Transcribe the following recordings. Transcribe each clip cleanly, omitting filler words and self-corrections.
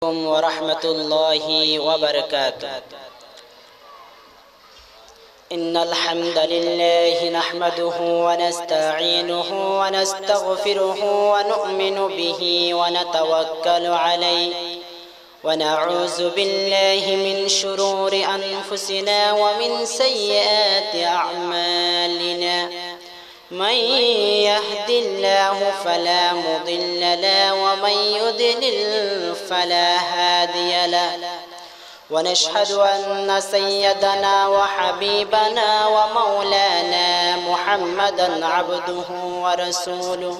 ورحمة الله وبركاته. إن الحمد لله نحمده ونستعينه ونستغفره ونؤمن به ونتوكل عليه ونعوذ بالله من شرور أنفسنا ومن سيئات أعمالنا. من يهد الله فلا مضل له ومن يضلل فلا هادي له. ونشهد أن سيدنا وحبيبنا ومولانا محمدا عبده ورسوله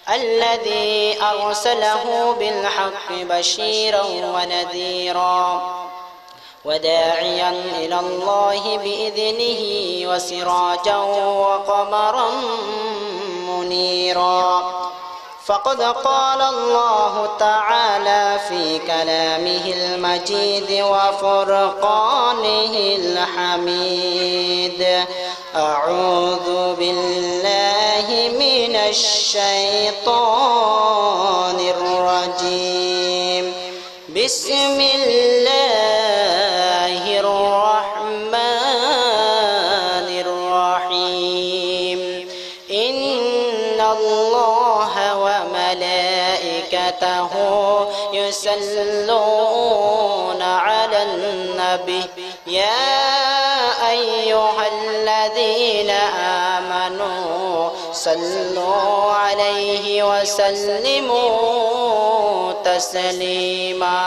الذي أرسله بالحق بشيرا ونذيرا وداعيا إلى الله بإذنه وسراجا وقمرا منيرا. فقد قال الله تعالى في كلامه المجيد وفرقانه الحميد: أعوذ بالله من الشيطان الرجيم. بسم الله الرحمن الرحيم. إن الله وملائكته يصلون على النبي يا أيها الذين آمنوا صلوا عليه وسلموا تسليما.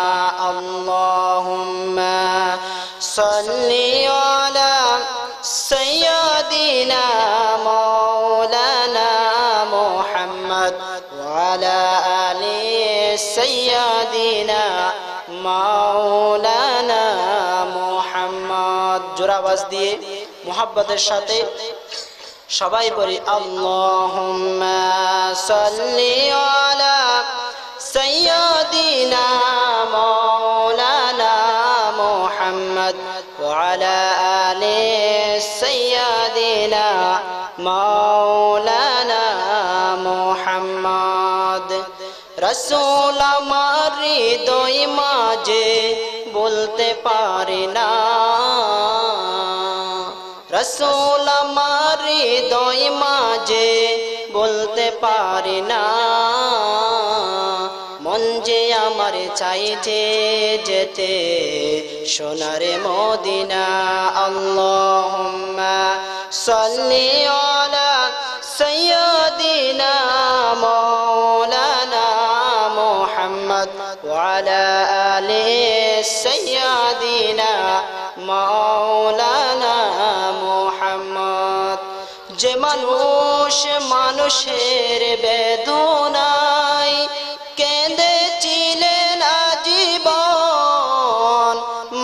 اللهم صل على سيدنا مولانا محمد وعلى آل سيدنا مولانا محمد। জোরে আওয়াজ দিয়ে মুহাব্বতের সাথে সবাই বলি আল্লাহুম্মা সাল্লি আলা সাইয়্যিদিনা মাওলানা মুহাম্মদ ওয়া আলা আলি সাইয়্যিদিনা মাওলানা মুহাম্মদ। রাসূল আমার হৃদয় মাঝে বলতে পারে না, রাসূল আমার হৃদয় মাঝে বলতে পারে না, মন যে আমার চাইছে যেতে সোনার মদিনা। আল্লাহুম্মা সাল্লি আলা সাইয়্যিদিনা মাওলানা মুহাম্মদ ওয়া আলা আলি সাইয়্যিদিনা মাওলানা মুহাম্মদ। যে মানুষ মানুষের বেদনায় কেঁদেছিলেন আজীবন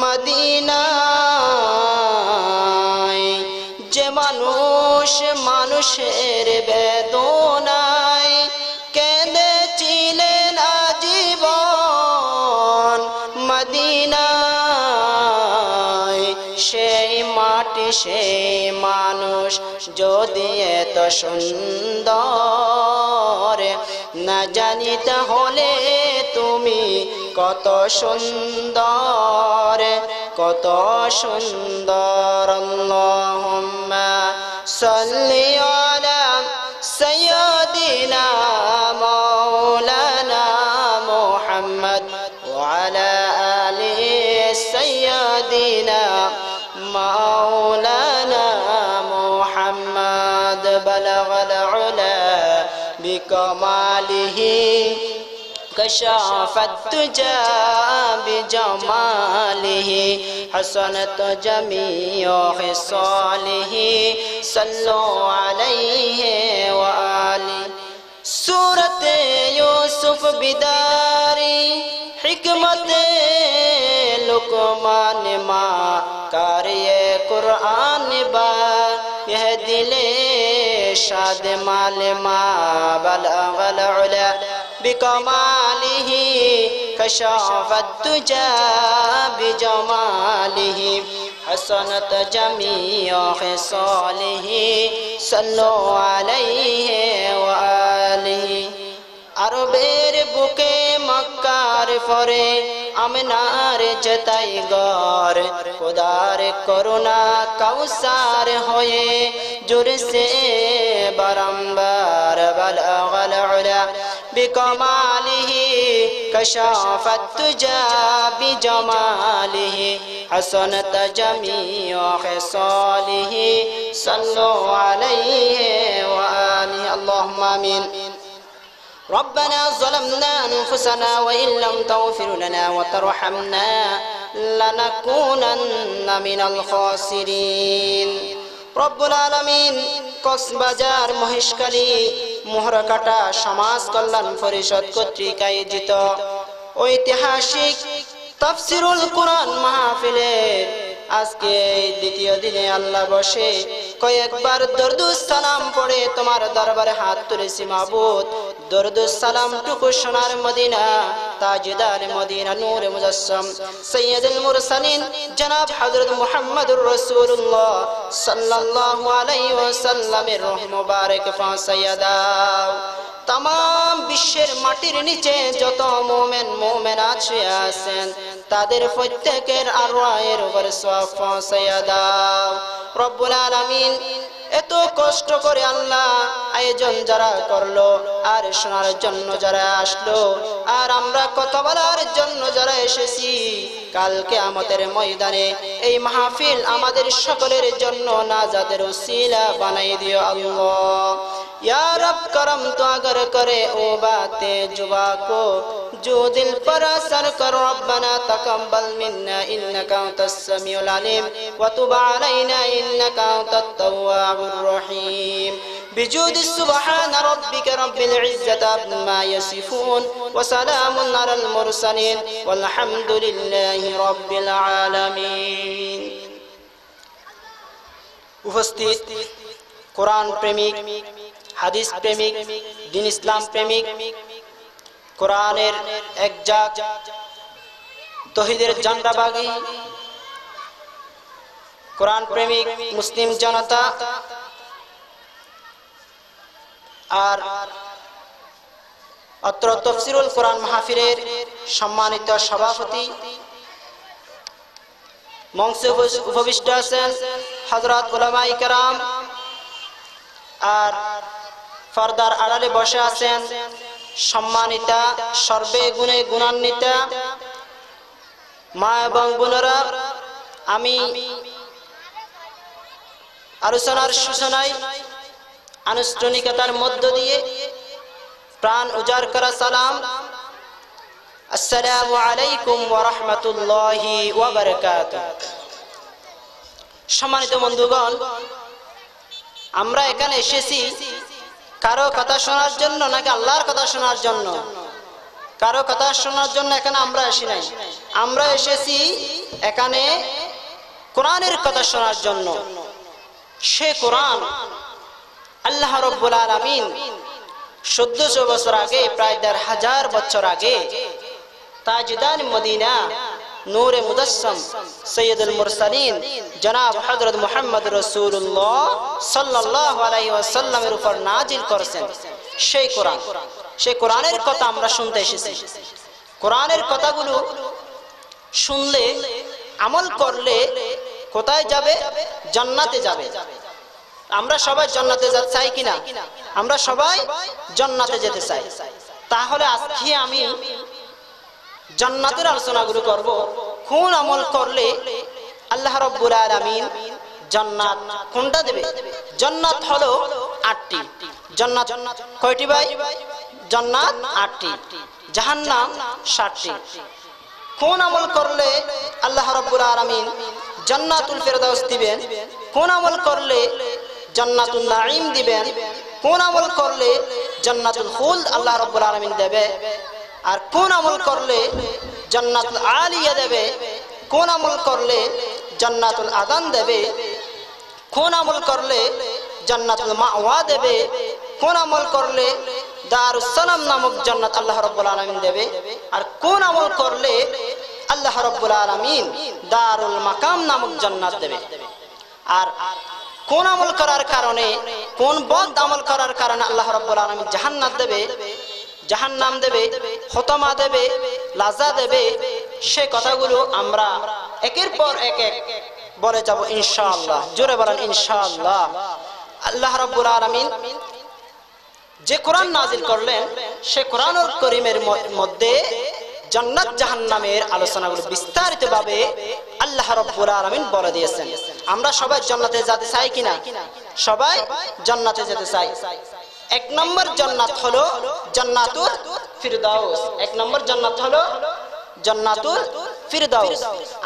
মদিনায়, যে মানুষ মানুষের বেদনায় কেঁদেছিলেন আজীবন মদিনায়, সেই মাটি সেই মানুষ যদি এত সুন্দর না জানিতে হলে তুমি কত সুন্দর কত সুন্দর। আল্লাহুম্মা সাল্লি আলা সাইয়্যিদিনা মাওলানা মুহাম্মদ ওয়া আলা আলি সাইয়্যিদিনা মাওলানা মুহাম্মদ। বালাগাল উলা বিকামালিহি كشف الدجى بجماله حسنت جميع خصاله صلوا عليه وآله। सूरत यूसुफ बिदारी हिकमत लुकमान माँ कार्य कुरान बा यह दिले शाद माल माँ बलगल उला बिकमालिही कशफ الدجى بجماله حسنت جميع خصاله صلوا عليه وآله। আরবের বুকে মক্কার পরে আমনার জতাই গর খোদার করুণা কাউসার হয়ে জোরসে বারম্বার বালাগাল উলা বিকমালিহি কশাফাত তুজা বিজমালিহি حسنت جميع خصاله صلوا عليه وآله اللهم آمين ربنا ظلمنا أنفسنا وإن لم تغفر لنا وترحمنا لنكونن من الخاسرين رب العالمين কক্সবাজার মহেশখালী মোহরকাটা সমাজ কল্যাণ পরিষদ কর্তৃক আয়োজিত ঐতিহাসিক তাফসিরুল কুরআন মাহফিলে আজকে দ্বিতীয় দিনে আল্লাহ বসে কয়েকবার দরুদ সালাম পড়ে তোমার দরবারে হাত তুলেছি মাবুদ দরুদ সালাম টুকু সোনার মদিনা তাজদার মদিনা নূরে মুজাসসাম সাইয়্যিদুল মুরসালিন জনাব হযরত মুহাম্মদুর রাসূলুল্লাহ সাল্লাল্লাহু আলাইহি ওয়াসাল্লামের রূহ মুবারক পৌঁছায়া দাও तमाम বিশ্বের মাটির নিচে যত মুমিন মুমিনাত শুয়ে আছেন তাদের প্রত্যেকের আরওয়াহের উপর সওয়াব পৌঁছায়া দাও রব্বুল আলামিন এত কষ্ট করে আল্লাহ আয়োজন যারা করলো আর শোনার জন্য যারা আসলো আর আমরা কথা বলার জন্য যারা এসেছি কাল কিয়ামতের ময়দানে এই মাহফিল আমাদের সকলের জন্য নাজাতের উসিলা বানাই দিও আল্লাহ या रब करम तो अगर करे ओ बातें जुबा को जो दिल पर असर कर रब्बना तकब्बल मिन्ना इन्नका अंतस समीउल अलीम व तुब अलैना इन्नका अंतत तव्वाबुर रहीम بجود سبحان ربك رب العزة عما يصفون وسلام على المرسلين والحمد لله رب العالمين উপস্থিত কোরআন প্রেমিক হাদিস প্রেমিক দ্বীন ইসলাম প্রেমিক কোরআনের একজাত তৌহিদের ঝান্ডাবাগী কোরআন প্রেমিক মুসলিম জনতা আর অত্র তাফসীরুল কোরআন মাহফিলের সম্মানিত সভাপতি মঞ্চে উপবিষ্ট আছেন হযরত উলামায়ে কেরাম আর পর্দার আড়ালে বসে আছেন সম্মানিতা সর্বে গুণে গুণান্বিতা মা এবং বোনেরা আমি আলোচনার সূচনায় আনুষ্ঠানিকতার মধ্য দিয়ে প্রাণ উজাড় করা সালাম আসসালামু আলাইকুম ওয়া রাহমাতুল্লাহি ওয়া বারাকাতুহু সম্মানিত বন্ধুগণ আমরা এখানে এসেছি কারো কথা শোনার জন্য নাকি আল্লাহর কথা শোনার জন্য কারো কথা শোনার জন্য এখানে আমরা আসি নাই আমরা এসেছি এখানে কোরআনের কথা শোনার জন্য সে কোরআন আল্লাহ রাব্বুল আলামিন 1400 বছর আগে প্রায় 1000 বছর আগে তাজদার মদিনা নূরে মুজাসসাম সৈয়দুল মুরসালিন জনাব হযরত মুহাম্মদ রাসূলুল্লাহ সাল্লাল্লাহু আলাইহি ওয়াসাল্লামের উপর নাজিল করেছেন সেই কোরআন সেই কোরআনের কথা আমরা শুনতে এসেছি কোরআনের কথাগুলো শুনলে আমল করলে কোথায় যাবে জান্নাতে যাবে আমরা সবাই জান্নাতে যেতে চাই কিনা আমরা সবাই জান্নাতে যেতে চাই তাহলে আজকে আমি জান্নাতের আলোচনাগুলো করব কোন আমল করলে আল্লাহ রাব্বুল আলামিন জান্নাত কোনটা দেবে জান্নাত হলো 8টি জান্নাত কয়টি ভাই জান্নাত 8টি জাহান্নাম 7টি কোন আমল করলে আল্লাহ রাব্বুল আলামিন জান্নাতুল ফেরদাউস দিবেন কোন আমল করলে জান্নাতুল নাঈম দিবেন কোন আমল করলে জান্নাতুল খুলদ আল্লাহ রাব্বুল আলামিন দেবে আর কোন আমল করলে জান্নাতুল আলিয়া দেবে কোন আমল করলে জান্নাতুল আদান দেবে কোন আমল করলে জান্নাতুল মাওয়া দেবে কোন আমল করলে দারুস সালাম নামক জান্নাত আল্লাহ রাব্বুল আলামিন দেবে আর কোন আমল করলে আল্লাহ রাব্বুল আলামিন দারুল মাকাম নামক জান্নাত দেবে আর কোন আমল করার কারণে কোন বদ আমল করার কারণে আল্লাহ রাব্বুল আলামিন জাহান্নাত দেবে জাহান্নাম দেবে, খতমা দেবে, লাজা দেবে, সে কথাগুলো আমরা একের পর এক বলে যাব ইনশাআল্লাহ। জোরে বলেন ইনশাআল্লাহ। আল্লাহ রাব্বুল আলামিন যে কোরআন নাজিল করলেন, সে কোরআনুল কারীমের মধ্যে জান্নাত জাহান্নামের আলোচনাগুলো বিস্তারিতভাবে আল্লাহ রাব্বুল আলামিন বলে দিয়েছেন। আমরা সবাই জান্নাতে যেতে চাই কিনা? সবাই জান্নাতে যেতে চাই। এক নম্বর জান্নাত হলো জান্নাতুল ফিরদাউস। এক নম্বর জান্নাত হলো জান্নাতুল ফিরদাউস।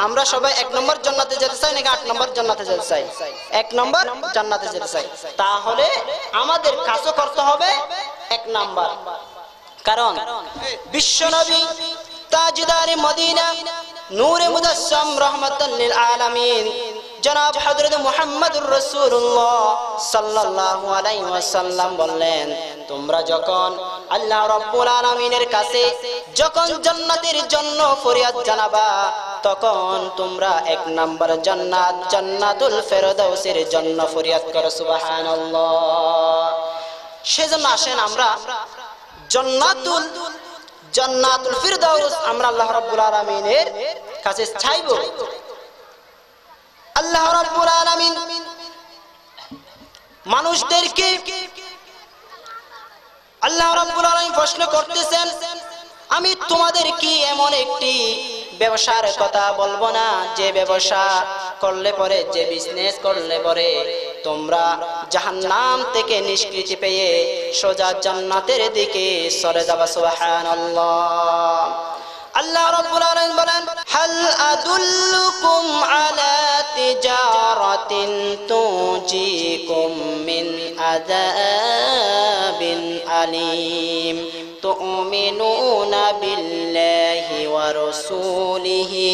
আমরা সবাই এক নম্বর জান্নাতে যেতে চাই নাকি 8 নম্বর জান্নাতে যেতে চাই? এক নম্বর জান্নাতে যেতে চাই। তাহলে আমাদের কাজও করতে হবে 1 নম্বর। কারণ বিশ্বনবী তাজদারে মদিনা নূরে মুজাসসাম রাহমাতাল লিল আলামিন জনাব হযরত মুহাম্মদুর রাসূলুল্লাহ সাল্লাল্লাহু আলাইহি ওয়াসাল্লাম বললেন, তোমরা যখন আল্লাহ রাব্বুল আলামিনের কাছে যখন জান্নাতের জন্য ফরিয়াদ জানাবা, তখন তোমরা 1 নম্বর জান্নাত জান্নাতুল ফিরদাউসের জন্য ফরিয়াদ করো। সুবহানাল্লাহ। সেজন্য আসেন আমরা জান্নাতুল ফিরদাউস আমরা আল্লাহ রাব্বুল আলামিনের কাছে চাইবো। আল্লাহ রাব্বুল আলামিন মানুষদেরকে আল্লাহ রাব্বুল আলামিন প্রশ্ন করতেছেন, আমি তোমাদের কি এমন একটি ব্যবসার কথা বলবো না, যে ব্যবসা করলে পরে, যে বিজনেস করলে পরে তোমরা জাহান্নাম থেকে নিষ্কৃতি পেয়ে সোজা জান্নাতের দিকে চলে যাবা। সুবহানাল্লাহ। আল্লাহ রাব্বুল আলামিন বলেন, হাল আদুল্লুকুম আলা তিজারাতিন তুজিকুম মিন আযাবিন আলীম তুমিনুনা বিল্লাহি ওয়া রাসূলিহি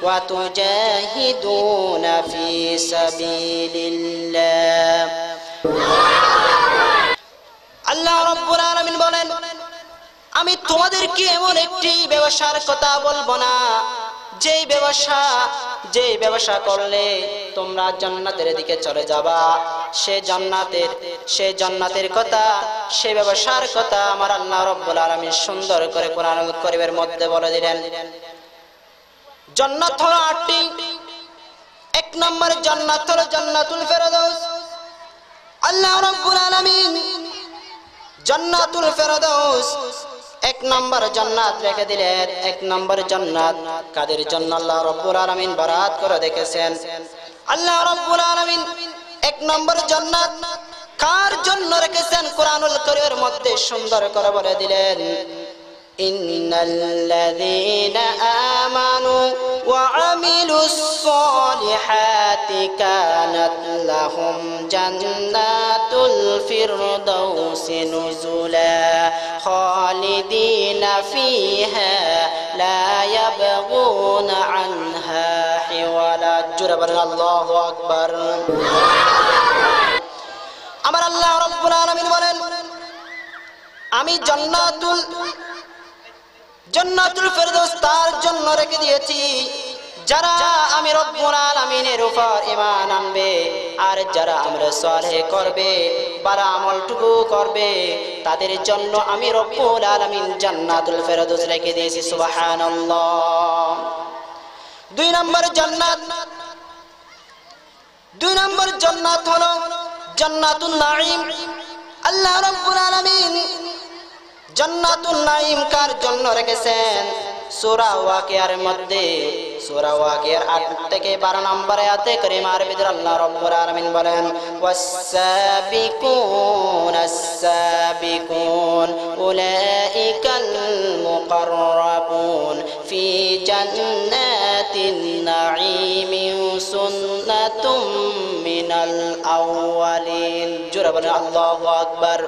ওয়া তুজাহিদুনা ফি সাবিলিল্লাহ। আল্লাহ রাব্বুল আলামিন বলেন, আমি তোমাদেরকে এমন একটি ব্যবসার কথা বলবো না, যে ব্যবসা করলে তোমরা জান্নাতের দিকে চলে যাবা। সে জান্নাতের কথা, সে ব্যবসার কথা আমার আল্লাহ রাব্বুল আলামিন সুন্দর করে কোরআনুল কারীমের মধ্যে বলে দিলেন। জান্নাত হলো 8টি। 1 নম্বর জান্নাত হলো জান্নাতুল ফিরদাউস। আল্লাহ রাব্বুল আলামিন জান্নাতুল ফিরদাউস 1 নম্বর জান্নাত রেখে দিলেন। 1 নম্বর জান্নাত কাদের জন্য আল্লাহ রাব্বুল আলামিন বরাত করে দেখেছেন। আল্লাহ রাব্বুল আলামিন 1 নম্বর জান্নাত কার জন্য রেখেছেন কোরআনুল কারীমের মধ্যে সুন্দর করে বলে দিলেন, ইন্নাল্লাযীনা আমানু ওয়া আমিলুস সলিহাতি কানাত লাহুম জান্নাতুল ফিরদাউসি নুজুলা খালিদিনা ফিহা লা ইয়াবগুনা আনহা হিওয়ালা। জোরে বলেন আল্লাহু আকবার। আমার আল্লাহ রাব্বুল আলামিন বলেন, আমি জান্নাতুল ফিরদাউস তার জন্য রেখে দিয়েছি যারা আমি রব্বুল আলামিনের উপর ঈমান আনবে, আর যারা আমল সালেহ করবে, ভালো আমলটুকু করবে, তাদের জন্য আমি রব্বুল আলামিন জান্নাতুল ফিরদাউস রেখে দিয়েছি। সুবহানাল্লাহ। 2 নম্বর জান্নাত হলো জান্নাতুন নাঈম। আল্লাহ রাব্বুল আলামিন জান্নাতুন নাঈম কার জন্য রেখেছেন? সূরা ওয়াকিয়ার মধ্যে, সূরা ওয়াকিয়ার 8 থেকে 12 নম্বর আয়াতে কারিমার ভিতরে আল্লাহ রাব্বুল আলামিন বলেন, ওয়াস-সাবিকুন উলাইকাল মুকাররাবুন ফি জান্নাতিন নাঈম সুন্নাতুম মিনাল আউয়ালিন। জোরে বলেন আল্লাহু আকবার।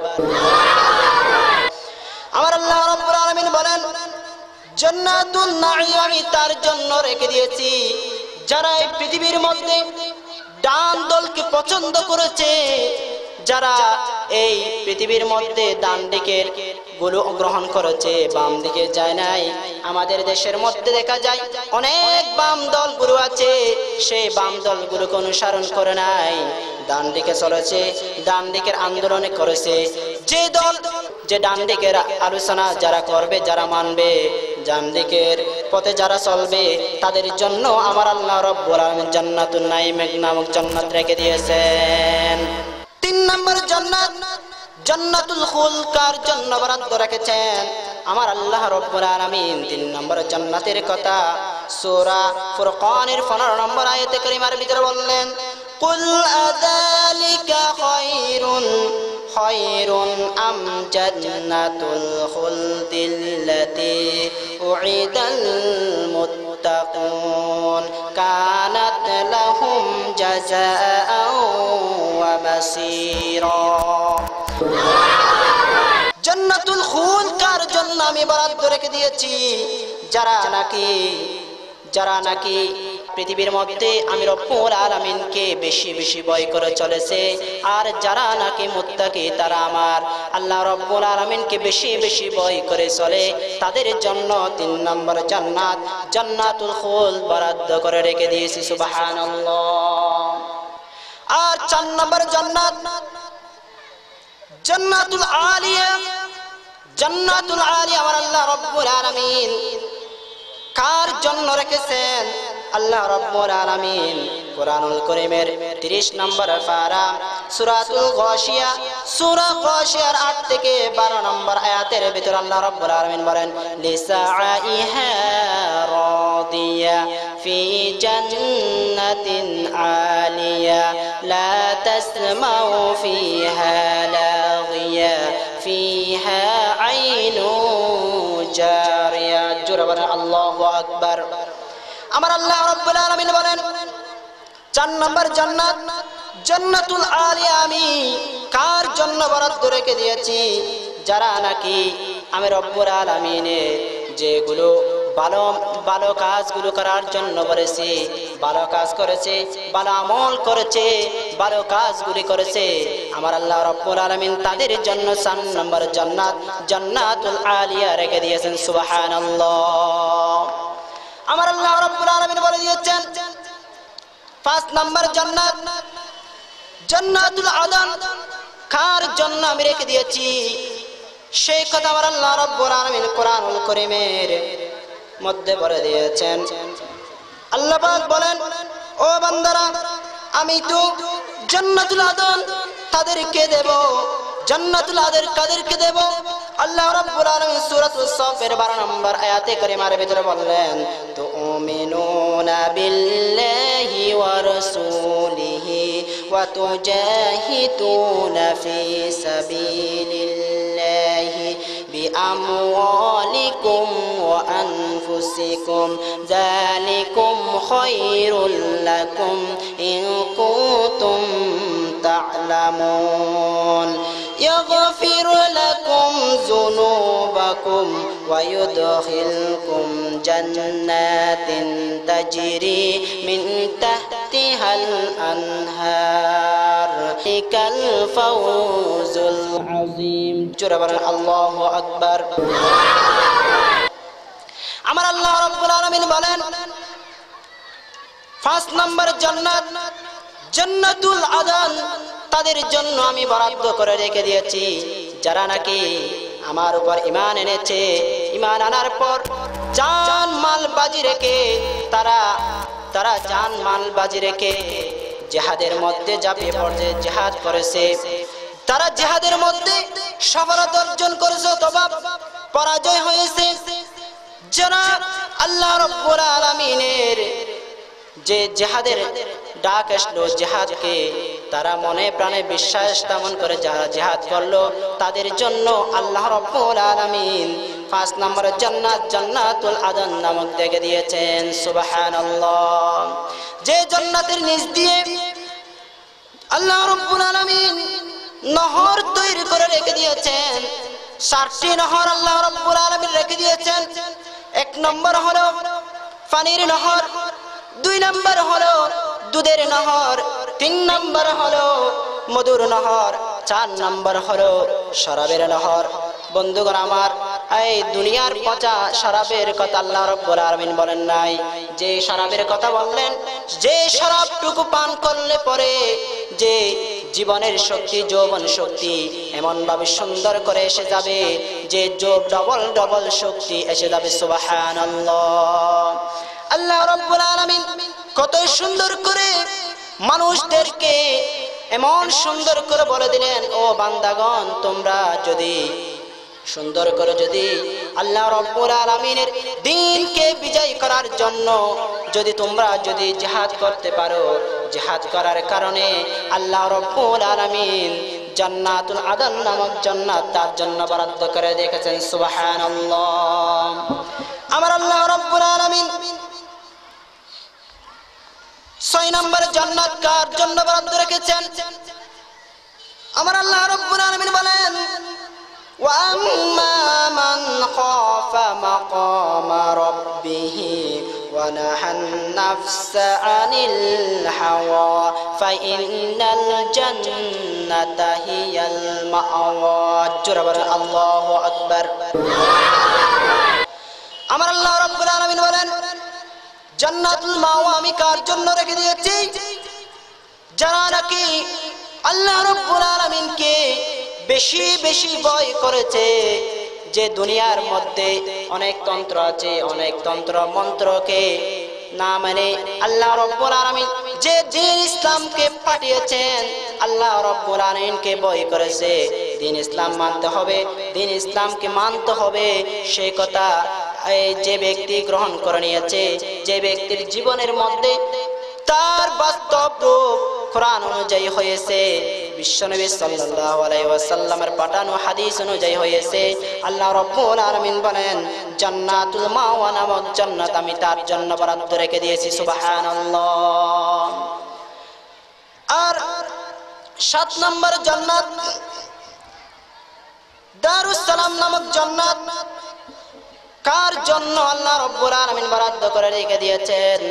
আমার আল্লাহ রাব্বুল আলামিন বলেন, জান্নাতুন নাঈম আমি তার জন্য রেখে দিয়েছি যারা এই পৃথিবীর মধ্যে ডান দলকে পছন্দ করেছে, যারা এই পৃথিবীর মধ্যে ডান দিকের গুলো গ্রহণ করেছে, বাম দিকে যায় নাই। আমাদের দেশের মধ্যে দেখা যায় অনেক বাম দলগুলো আছে, সেই বাম দলগুলোকে অনুসরণ করে নাই, ডান দিকে চলেছে, ডান দিকের আন্দোলনে করেছে। যে ডান দিকের আলোচনা যারা করবে, যারা মানবে, ডান দিকের পথে যারা চলবে, তাদের জন্য আমার আল্লাহ রাব্বুল আলামিন জান্নাতুন নাঈম নামক জান্নাত রেখে দিয়েছেন। 3 নম্বর জান্নাত, জান্নাতুল খুলদ কার জন্য বরাদ্দ রেখেছেন আমার আল্লাহ রাব্বুল আলামিন? 3 নম্বর জান্নাতের কথা সূরা ফুরকানের 15 নম্বর আয়াতে কারিমার ভিতরে বললেন, কুল আযালিকা খায়রুন আম জান্নাতুল খুলদিল্লাতী উইদাল মুত্তাকুন কানাত লাহুম জাযাআও ওয়া মাসীরা। জান্নাতুল খুলদ কার জন্য আমি বরাদ্দ রেখে দিয়েছি? যারা নাকি পৃথিবীর মধ্যে আমি রব্বুল আলামিনকে বেশি বেশি ভয় করে চলেছে, আর যারা নাকি মুত্তাকি, তারা আমার আল্লাহ রব্বুল আলামিনকে বেশি বেশি ভয় করে চলে, তাদের জন্য 3 নম্বর জান্নাত, জান্নাতুল খুলদ বরাদ্দ করে রেখে দিয়েছি। সুবহানাল্লাহ। আর 4 নম্বর জান্নাত, জান্নাতুল আলিয়া। জান্নাতুল আলিয়া আমার আল্লাহ রাব্বুল আলামিন কার জন্য রেখেছেন? আল্লাহ রাব্বুল আলামিন কোরআনুল কারীমের 30 নম্বর পারা সূরাতুল গাশিয়া, সূরা গাশিয়ার 8 থেকে 12 নম্বর আয়াতের ভিতরে আল্লাহ রাব্বুল আলামিন বলেন, লিসাআইহা রাদিয়া ফি জান্নাতিন আলিয়া লা তাসমাউ ফিহা লাগিয়া ফিহা আইনু জারিয়া। জোরে বলেন আল্লাহু আকবার। আমার আল্লাহ রাব্বুল আলামিন বলেন 4 নম্বর জান্নাত, জান্নাতুল আলিয়া আমি কার জন্য বরাদ্দ রেখে দিয়েছি? যারা নাকি আমি রব্বুল আলামিনের যেগুলো ভালো ভালো কাজগুলো করার জন্য বলেছি, ভালো কাজ করেছে, ভালো আমল করেছে, ভালো কাজগুলি করেছে, আমার আল্লাহ রাব্বুল আলামিন তাদের জন্য 4 নম্বর জান্নাত, জান্নাতুল আলিয়া রেখে দিয়েছেন। সুবহানাল্লাহ। আমার আল্লাহ রাব্বুল আলামিন বলে দিয়েছেন 5 নম্বর জান্নাত, জান্নাতুল আদন কার জন্য আমি রেখে দিয়েছি? সেই কথা আমার আল্লাহ রাব্বুল আলামিন কোরআনুল কারীমের মধ্যে বলে দিয়েছেন। আল্লাহ পাক বলেন, ও বান্দারা, আমি তো জান্নাতুল আদন তাদেরকে দেব। জান্নাতুল আদন কাদেরকে দেব? আল্লাহ রাব্বুল আলামিন সূরাতুস সাফের 12 নম্বর আয়াতে কারিমার ভিতরে বললেন, তুমিনুনা বিল্লাহি ওয়া রাসূলিহি ওয়া তুজাহিদুনা ফি সাবিলিল্লাহি বিআমওয়ালিকুম ওয়া আনফুসিকুম যালিকুম খায়রুল লাকুম ইন কুনতুম তা'লামুন يغفر لكم ذنوبكم ويدخلكم جنات تجري من تحتها الأنهار ذلك الفوز العظيم। جربنا الله أكبر। আমার আল্লাহ রাব্বুল আলামিন বলেন 5 নম্বর জান্নাত, জান্নাতুল আদন তাদের জন্য আমি বরাদ্দ করে রেখে দিয়েছি যারা নাকি আমার উপর ঈমান এনেছে, ঈমান আনার পর জান মাল বাজি রেখে তারা জান মাল বাজি রেখে জিহাদের মধ্যে ঝাঁপিয়ে পড়ে জিহাদ করেছে, তারা জিহাদের মধ্যে সফলতা অর্জন করেছে অথবা পরাজয় হয়েছে, যারা আল্লাহ রাব্বুল আলামিনের যে জিহাদের ডাক আসলো, জিহাদকে তারা মনে প্রাণে বিশ্বাস স্থাপন করে যারা জিহাদ করলো, তাদের জন্য আল্লাহ রাব্বুল আলামিন 5 নম্বর জান্নাত, জান্নাতুল আদন নামক রেখে দিয়েছেন। সুবহানাল্লাহ। যে জান্নাতের নিচ দিয়ে আল্লাহ রাব্বুল আলামিন নহর তৈরি করে রেখে দিয়েছেন, 4টি নহর আল্লাহ রাব্বুল আলামিন রেখে দিয়েছেন। 1 নম্বর হলো পানির নহর, 2 নম্বর হলো দুধের নহর, 3 নম্বর হলো মধুর নহর, 4 নম্বর হলো শরাবের নহর। বন্ধুগণ আমার, এই দুনিয়ার পচা শরাবের কথা আল্লাহ রাব্বুল আলামিন বলেন নাই, যে শরাবের কথা বললেন, যে শরাবটুকু পান করলে পরে যে জীবনের শক্তি, যৌবন শক্তি এমন ভাবে সুন্দর করে এসে যাবে যে ডবল ডবল শক্তি এসে যাবে। সুবহানাল্লাহ। আল্লাহ রাব্বুল আলামিন কত সুন্দর করে মানুষদেরকে এমন সুন্দর করে বলে দিলেন, ও বান্দাগণ, তোমরা যদি সুন্দর করে যদি আল্লাহ রাব্বুল আলামিনের দ্বীনকে বিজয় করার জন্য যদি তোমরা যদি জিহাদ করতে পারো, জিহাদ করার কারণে আল্লাহ রাব্বুল আলামিন জান্নাতুল আদন নামক জান্নাত তার জন্য বরাদ্দ করে রেখেছেন। সুবহানাল্লাহ। আমার আল্লাহ রাব্বুল আলামিন 6 নম্বর জান্নাত কার জন্য বরাদ্দ রেখেছেন? আমার আল্লাহ রাব্বুল আলামিন বলেন, وَأَمَّا مَنْ خَافَ مَقَامَ رَبِّهِ وَنَهَى النَّفْسَ عَنِ الْهَوَى فَإِنَّ الْجَنَّةَ هِيَ الْمَأْوَى। আল্লাহু আকবার। আমার আল্লাহ রাব্বুল আলামিন বলেন, জান্নাতুল মাওয়া আমি কার জন্য রেখে দিয়েছি? যারা নাকি আল্লাহ রাব্বুল আলামিনকে বেশি বেশি ভয় করেছে। যে দুনিয়ার মধ্যে অনেক তন্ত্র আছে, অনেক তন্ত্র মন্ত্রকে না মানে আল্লাহ রাব্বুল আলামিন যে দ্বীন ইসলামকে পাঠিয়েছেন, আল্লাহ রাব্বুল আলামিনকে ভয় করেছে। দ্বীন ইসলাম মানতে হবে, দ্বীন ইসলামকে মানতে হবে, সেই কথা যে ব্যক্তি গ্রহণ করে নিয়েছে, যে ব্যক্তির জীবনের মধ্যে তার বাস্তব রূপ কোরআন অনুযায়ী হয়েছে, বিশ্বনবী সাল্লাল্লাহু আলাইহি ওয়াসাল্লামের পাঠানো হাদিস অনুযায়ী হয়েছে, আল্লাহ রাব্বুল আলামিন বলেন, জান্নাতুল মাওয়া নামক জান্নাত আমি তার জন্য বরাদ্দ রেখে দিয়েছি। সুবহানাল্লাহ। আর 7 নম্বর জান্নাত দারুস সালাম নামক জান্নাত কার জন্য আল্লাহ রাব্বুল আলামিন বরাদ্দ করে রেখে দিয়েছেন?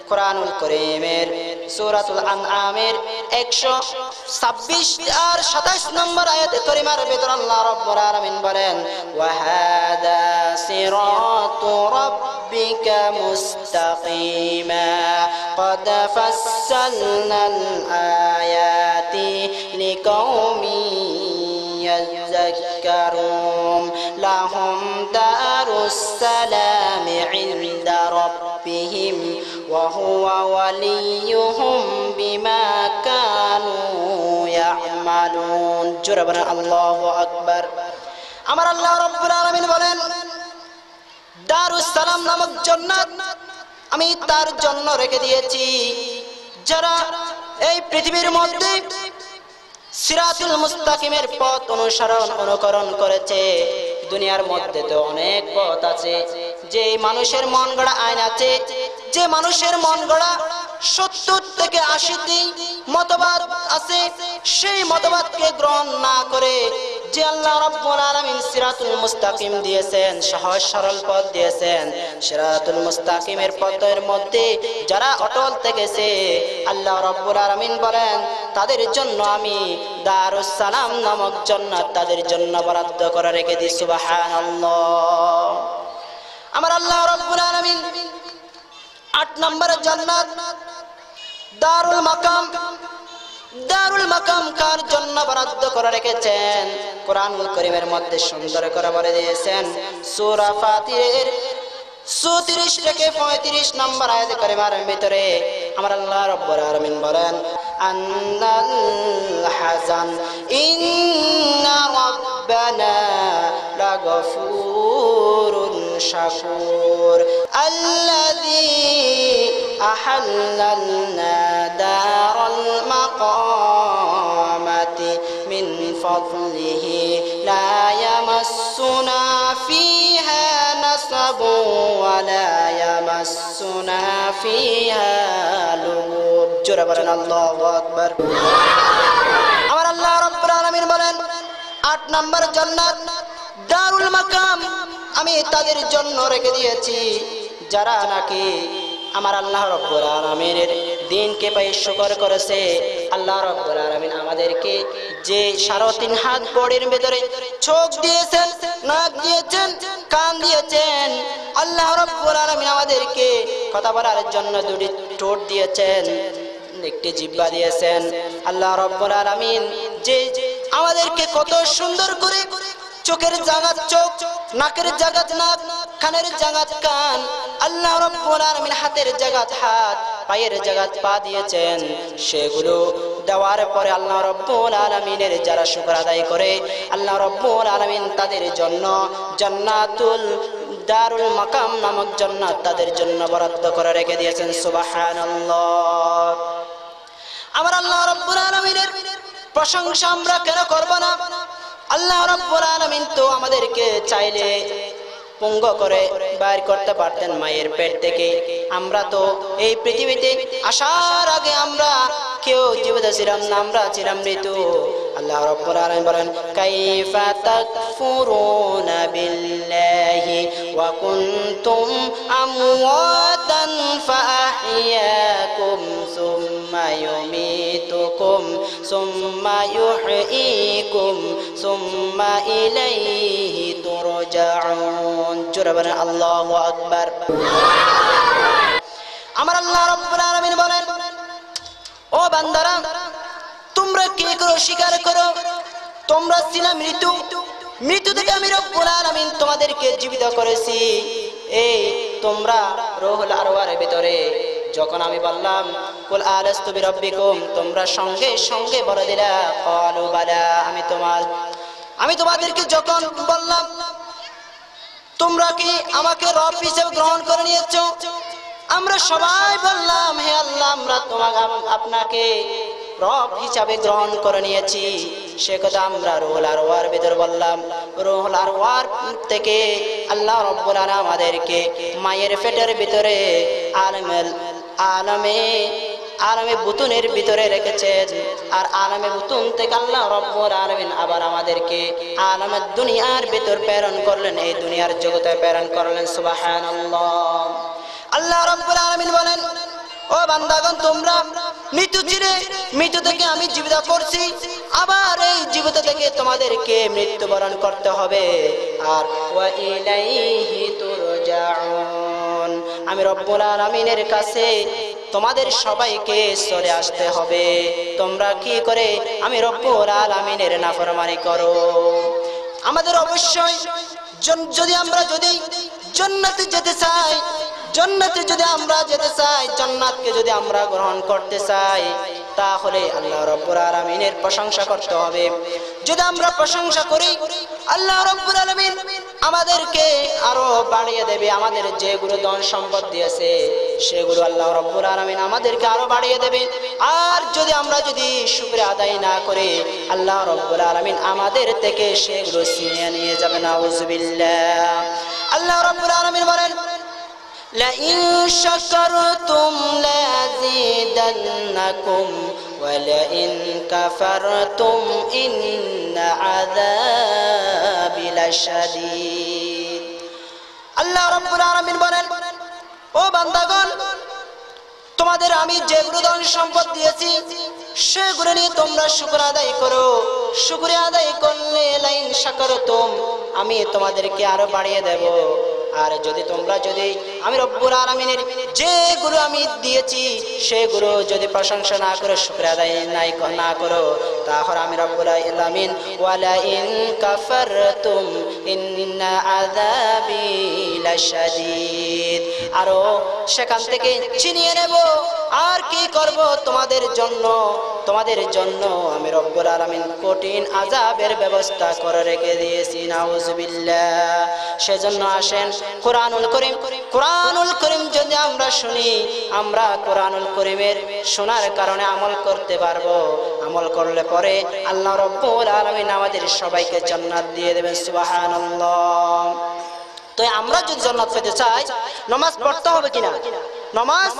কোরআনুল কারীমের সূরাতুল আনআমের 126 আর 27 নম্বর আয়াতে কারিমার ভিতর আল্লাহ রাব্বুল আলামিন বলেন, ওয়া হাদা সিরাতু রাব্বিকা মুস্তাকিমা ক্বাদ ফাসসালনাল আয়াতি লিকাউমিন يذكرون لهم دار السلام عند ربهم وهو وليهم بما كانوا يعملون। جربنا الله أكبر। আমার আল্লাহ রাব্বুল আলামিন বলেন, দারুস সালাম নামক জান্নাত আমি তার জন্য রেখে দিয়েছি যারা এই পৃথিবীর মধ্যে সিরাতুল মুস্তাকিমের পথ অনুকরণ করেছে। দুনিয়ার মধ্যে তো অনেক পথ আছে, যে মানুষের মন গড়া আইন আছে, যে মানুষের মন গড়া 70 থেকে 80টি মতবাদ আছে, সেই মতবাদকে গ্রহণ না করে যে আল্লাহ রাব্বুল আলামিন সিরাতুল মুস্তাকিম দিয়েছেন, সহজ সরল পথ দিয়েছেন, সিরাতুল মুস্তাকিমের পথের মধ্যে যারা অটল থেকেছে, আল্লাহ রাব্বুল আলামিন বলেন তাদের জন্য আমি দারুস সালাম নামক জান্নাত তাদের জন্য বরাদ্দ করে রেখে দিই। সুবহানাল্লাহ। আমার আল্লাহ রাব্বুল আলামিন 8 নম্বর জান্নাত দারুল মাকাম, দারুল মাকাম কার জন্য বরাদ্দ করে রেখেছেন? কোরআনুল কারীমের মধ্যে সুন্দর করে বলে দিয়েছেন, সূরা ফাতিরের 34 থেকে 35 নম্বর আয়াতে কারিমার ভিতরে আমার আল্লাহ রাব্বুল আলামিন বলেন, আন্নাল হাযান ইন্না রাব্বানা লাগফুরুন শাকুর আল্লাযী আহাল্লানা দারাল মাকামাতি মিন ফাদলিহি লা ইয়ামাসসুনা ফিহা নাসাবু ওয়া লা ইয়ামাসসুনা ফিহা লুগুব। জোরে বলেন আল্লাহু আকবার। আমার আল্লাহ রাব্বুল আলামিন বলেন 8 নম্বর জান্নাত দারুল মাকাম আমি তাদের জন্য রেখে দিয়েছি যারা নাকি আমার আল্লাহ রাব্বুল আলামিনের দ্বীনকে পাই শুকর করেছে। আল্লাহ রাব্বুল আলামিন আমাদেরকে যে 3.5 হাত বডির ভিতরে চোখ দিয়েছেন, নাক দিয়েছেন, কান দিয়েছেন, আল্লাহ রাব্বুল আলামিন আমাদেরকে কথা বলার জন্য 2টি ঠোঁট দিয়েছেন, একটি জিহ্বা দিয়েছেন। আল্লাহ রাব্বুল আলামিন যে আমাদেরকে কত সুন্দর করে চোখের জাগাত চোখ, নাকের জাগাত নাক, কানের জাগাত কান, আল্লাহ রাব্বুল আলামিন হাতের জাগাত হাত, পায়ের জাগাত পা দিয়েছেন। সেগুলো দেওয়ার পরে আল্লাহ রাব্বুল আলামিনের যারা শুকর আদায় করে, আল্লাহ রাব্বুল আলামিন তাদের জন্য জান্নাতুল দারুল মাকাম নামক জান্নাত তাদের জন্য বরাদ্দ করে রেখে দিয়েছেন। সুবহানাল্লাহ। আমার আল্লাহ রাব্বুল আলামিনের প্রশংসা আমরা কেন করব না? আল্লাহ রাব্বুল আলামিন তো আমাদেরকে চাইলে পঙ্গু করে বাইর করতে পারতেন মায়ের পেট থেকে। আমরা তো এই পৃথিবীতে আসার আগে আমরা কেউ জীবিত ছিলাম না, আমরা ছিলাম মৃত্যু। আল্লাহ রাব্বুল আলামিন বলেন, কাইফা তাকফুরুনা বিল্লাহি ওয়া কুনতুম আমওয়াতান ফাআহইয়াকুম সুম্মা ইউমীতুকুম সুম্মা ইউহয়ীকুম সুম্মা ইলাইহি তুরজাউন। জোরে বলেন আল্লাহু আকবার। আমার আল্লাহ রাব্বুল আলামিন বলেন, ও বান্দারা, তোমরা কি করো? স্বীকার করো তোমরা ছিলে মৃত্যু, মৃত্যু থেকে আমি রব্বুল আলামিন তোমাদেরকে জীবিত করেছি। এই তোমরা রূহুল আরওয়ারের ভিতরে যখন আমি বললাম কুল আলাস্তু বিরাব্বিকুম, তোমরা সঙ্গে সঙ্গে বলে দিলা ক্বালু বালা, আমি তোমাদেরকে যখন বললাম তোমরা কি আমাকে রব হিসেবে গ্রহণ করে নিয়েছো, আমরা সবাই বললাম হে আল্লাহ, আমরা আপনাকে রব হিসাবে গ্রহণ করে নিয়েছি। সে কথা আমরা রূহুল আরওয়ার ভিতর বললাম। রূহুল আরওয়ার থেকে আল্লাহ রাব্বুল আলামিন আমাদেরকে মায়ের পেটের ভিতরে আলামে বুতুনের ভিতরে রেখেছেন। আর আলামে বুতুন থেকে আল্লাহ রাব্বুল আলামিন আবার আমাদেরকে আলামে দুনিয়ার ভিতর প্রেরণ করলেন, এই দুনিয়ার জগতে প্রেরণ করলেন। সুবহানাল্লাহ। আল্লাহ রাব্বুল আলামিন বলেন, ও বান্দাগণ, তোমরা মৃত্যু ছিলে, মৃত্যু থেকে আমি জীবিত করছি, আবার এই জীবিত থেকে তোমাদেরকে মৃত্যুবরণ করতে হবে। আর ওয়া ইলাইহি তুরজাউন, আমি রব্বুল আলামিনের কাছে তোমাদের সবাইকে চলে আসতে হবে। তোমরা কি করে আমি রব্বুল আলামিনের নাফরমানি করো? আমাদের অবশ্যই যদি আমরা জান্নাতে যেতে চাই, জান্নাতে যদি আমরা যেতে চাই, জান্নাতকে যদি আমরা গ্রহণ করতে চাই, তাহলে আল্লাহ রাব্বুল আলামিনের প্রশংসা করতে হবে। যদি আমরা প্রশংসা করি, আল্লাহ রাব্বুল আলামিন আমাদেরকে আরো বাড়িয়ে দেবে। আমাদের যেগুলো ধন সম্পদ দিয়েছে সেগুলো আল্লাহ রাব্বুল আলামিন আমাদেরকে আরো বাড়িয়ে দেবে। আর আমরা যদি শুকরিয়া আদায় না করি, আল্লাহ রাব্বুল আলামিন আমাদের থেকে সেগুলো ছিনিয়ে নিয়ে যাবে। নাউযুবিল্লাহ। আল্লাহ রাব্বুল আলামিন বলেন, لئن شكرتم لأزيدنكم ولئن كفرتم إن عذابي لشديد। আল্লাহ রাব্বুল আলামিন বলেন, ও বান্দাগণ, তোমাদের আমি যেগুলো ধন সম্পদ দিয়েছি সেগুলো নিয়ে তোমরা শুকর আদায় করো। শুকরিয়া আদায় করলে লাইন শাকারতুম, আমি তোমাদেরকে আরো বাড়িয়ে দেব। আর তোমরা আমি রব্বুল আলামিনের যেগুলো আমি দিয়েছি সেগুলো যদি প্রশংসা না করে শুকরিয়া আদায় না করো, তাহলে আমি রব্বুল আলামিন ওয়ালা ইন কাফারতুম ইন্না আযাবি লাশাদীদ, আরো সেখান থেকে ছিনিয়ে নেব। আর কি করব? তোমাদের জন্য আমি রব্বুল আলামিন কঠিন আযাবের ব্যবস্থা করে রেখে দিয়েছি। নাউযুবিল্লাহ। সেজন্য আসেন কোরআনুল করিম যদি আমরা শুনি, আমরা কোরআনুল করিমের শোনার কারণে আমল করতে পারবো। আমল করলে পরে আল্লাহ রব্বুল আলামিন আমাদের সবাইকে জান্নাত দিয়ে দেবেন। সুবহানাল্লাহ। তো আমরা যদি জান্নাত পেতে চাই, নামাজ পড়তে হবে কিনা? নামাজ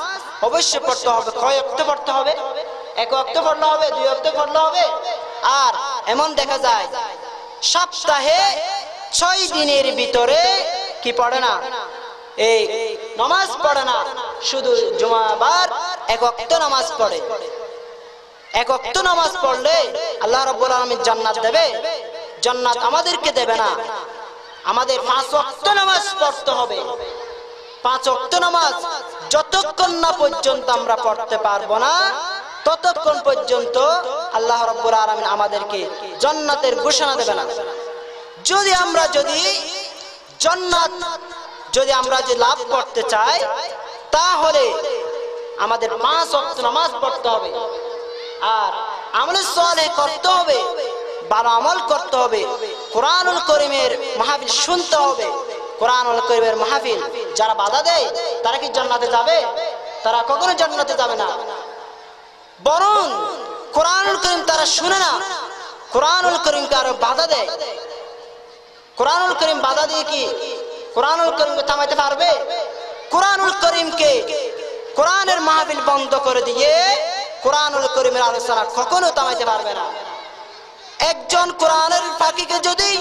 অবশ্যই পড়তে হবে। কয় ওয়াক্ত পড়তে হবে? এক ওয়াক্ত পড়লে হবে, দুই ওয়াক্ত পড়লে হবে? আর এমন দেখা যায় সপ্তাহে 6 দিনের ভিতরে কি পড়ে না, এই নামাজ পড়ে না, শুধু জুমাবার এক ওয়াক্ত নামাজ পড়ে। এক ওয়াক্ত নামাজ পড়লে আল্লাহ রাব্বুল আলামিন জান্নাত দেবে? জান্নাত আমাদেরকে দেবে না। আমাদের 5 ওয়াক্ত নামাজ পড়তে হবে। 5 ওয়াক্ত নামাজ যতক্ষণ না পর্যন্ত আমরা পড়তে পারবো না, ততক্ষণ পর্যন্ত আল্লাহ রাব্বুল আলামিন আমাদেরকে জান্নাতের ঘোষণা দেবে না। যদি আমরা জান্নাত লাভ করতে চাই, তাহলে আমাদের 5 ওয়াক্ত নামাজ পড়তে হবে, আর আমল সালেহ করতে হবে, ভালো আমল করতে হবে, কোরআনুল কারীমের মাহফিল শুনতে হবে। কোরআনুল কারীমের মাহফিল যারা বাধা দেয় তারা কি জান্নাতে যাবে? তারা কখনো জান্নাতে যাবে না। বরং কোরআনুল কারীম তারা শুনে না, কোরআনুল কারীমকে আরো বাধা দেয়। কোরআনুল কারীম বাধা দিয়ে কি কোরআনুল কারীমকে থামাইতে পারবে? কোরআনুল কারীমকে, কোরআনের মাহফিল বন্ধ করে দিয়ে কোরআনুল কারীমের আলোচনা কখনো থামাইতে পারবে না। একজন কোরআনের পাখিকে যদি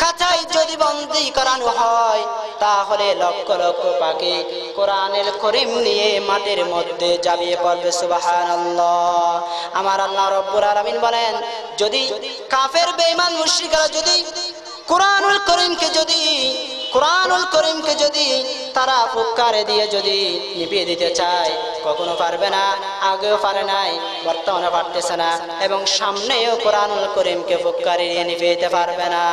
খাঁচায় বন্দী করানো হয়, তাহলে লক্ষ লক্ষ পাখি কোরআনুল কারীম নিয়ে মাটির মধ্যে ঝাঁপিয়ে পড়বে। সুবহানাল্লাহ। আমার আল্লাহ রাব্বুল আলামিন বলেন, যদি কাফের বেঈমান মুশরিকরা যদি কোরআনুল কারীমকে যদি তারা ফুৎকারে দিয়ে যদি নিভিয়ে দিতে চায়, কখনো পারবে না। আগেও পারে নাই, বর্তমানে পারতেছে না, এবং সামনেও কোরআনুল কারীমকে ফুৎকারে দিয়ে নিভিয়ে দিতে পারবে না।